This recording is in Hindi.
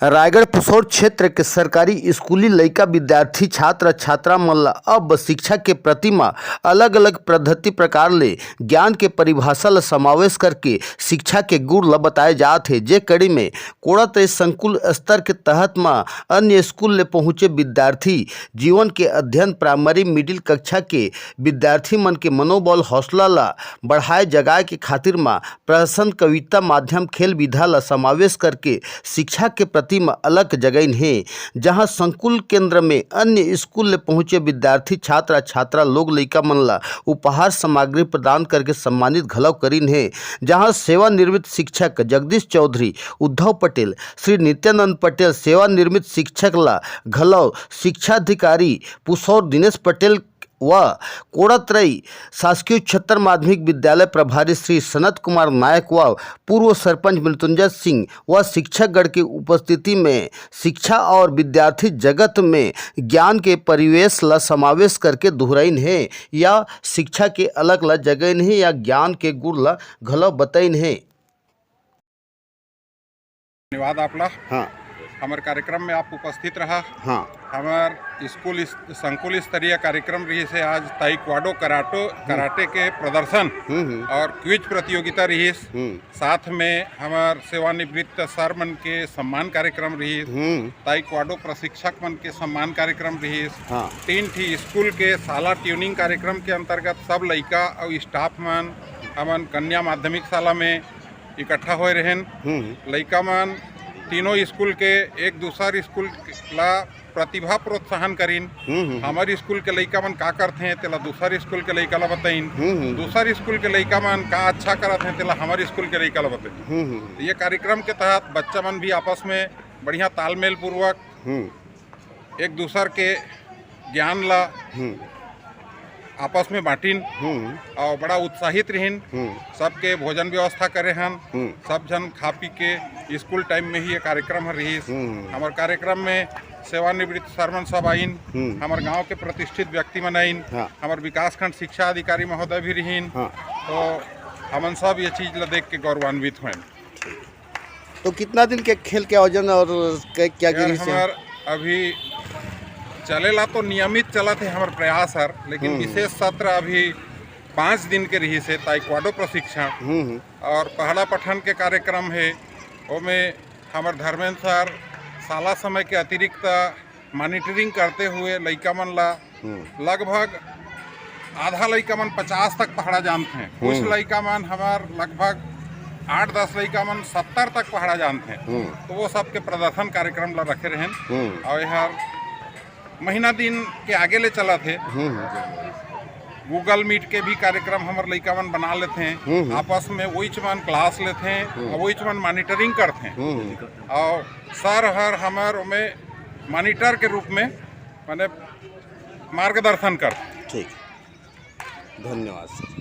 रायगढ़ पुसौर क्षेत्र के सरकारी स्कूली लइका विद्यार्थी छात्र छात्रा मन ला अब शिक्षा के प्रतिमा अलग अलग पद्धति प्रकार ले ज्ञान के परिभाषा ला समावेश करके शिक्षा के गुण ला बताए जात हे। जे कड़ी में कोड़त संकुल स्तर के तहत में अन्य स्कूल ले पहुँचे विद्यार्थी जीवन के अध्ययन प्राइमरी मिडिल कक्षा के विद्यार्थी मन के मनोबल हौसला ला बढ़ाए जगाए के खातिर में प्रहसन कविता माध्यम खेल विधा ला समावेश करके शिक्षा के में अलग जगह है, जहां संकुल केंद्र में अन्य स्कूल ले पहुंचे विद्यार्थी छात्र छात्रा लोग लइका मन ला उपहार सामग्री प्रदान करके सम्मानित घलव करीन है। जहां सेवानिवृत्त शिक्षक जगदीश चौधरी, उद्धव पटेल, श्री नित्यानंद पटेल सेवानिवृत्त शिक्षक ला घलव शिक्षाधिकारी पुसौर दिनेश पटेल व कोड़तरई शासकीय उच्चतर माध्यमिक विद्यालय प्रभारी श्री सनत कुमार नायक व पूर्व सरपंच मृत्युंजय सिंह व शिक्षकगण की उपस्थिति में शिक्षा और विद्यार्थी जगत में ज्ञान के परिवेश ला समावेश करके दोहराइन है या शिक्षा के अलग ला जगह है या ज्ञान के गुण ला घलव बताइन है। धन्यवाद आपला। हाँ, हमारे कार्यक्रम में आप उपस्थित रहा। हाँ, हमार स्कूल संकुल स्तरीय कार्यक्रम रही से आज ताइक्वाडो कराटे के प्रदर्शन और क्विज प्रतियोगिता रही। साथ में हमार सेवानिवृत्त सर मन के सम्मान कार्यक्रम रही, ताइक्वाडो प्रशिक्षक मन के सम्मान कार्यक्रम रही। हाँ, 3 ठी स्कूल के शाला ट्यूनिंग कार्यक्रम के अंतर्गत सब लइका और स्टाफ मन हमन कन्या माध्यमिक शाला में इकट्ठा होए रहन। लइका मन तीनों स्कूल के एक दूसर स्कूल ला प्रतिभा प्रोत्साहन करीन। हमारे स्कूल के लइका मन का करते हैं तेला दूसर स्कूल के लइका ला बताइन, दूसर स्कूल के लइका मन का अच्छा करते हैं तेला हमारे स्कूल के लइका ला बताइन। ये कार्यक्रम के तहत बच्चा मन भी आपस में बढ़िया तालमेल पूर्वक एक दूसर के ज्ञान ला आपस में बांटिन और बड़ा उत्साहित रहिन। सबके भोजन व्यवस्था करे हन, सब जन खा पी के स्कूल टाइम में ही ये कार्यक्रम रही। हमारे कार्यक्रम में सेवानिवृत्त सरमन सब आइन, हमारे गांव के प्रतिष्ठित व्यक्ति मन आइन, हमारे विकासखंड शिक्षा अधिकारी महोदय भी रहीन। तो हमन सब ये चीज ला देख के गौरवान्वित हुए। तो कितना दिन के खेल के आयोजन और क्या हमार अभी चलेला तो नियमित चला थे हमारे प्रयास हर, लेकिन विशेष सत्र अभी 5 दिन के रही से ताइक्वाडो प्रशिक्षण और पहला पठन के कार्यक्रम है। उसमें हमारे धर्मेंद्र सर साला समय के अतिरिक्त मॉनिटरिंग करते हुए लइका मन ला लगभग आधा लइका मन 50 तक पढ़ा जानते हैं। कुछ लइका मन हमार लगभग 8-10 लइका मन 70 तक पढ़ा जानते हैं। तो वो सबके प्रदर्शन कार्यक्रम ला रखे रहें और यार महीना दिन के आगे ले चला थे। गूगल मीट के भी कार्यक्रम हमारे लइका मन बना लेते हैं, आपस में वही मन क्लास लेते हैं और वही मन मॉनिटरिंग करते हैं और सर हर हमार में मॉनिटर के रूप में माने मार्गदर्शन करते हैं। ठीक, धन्यवाद सर।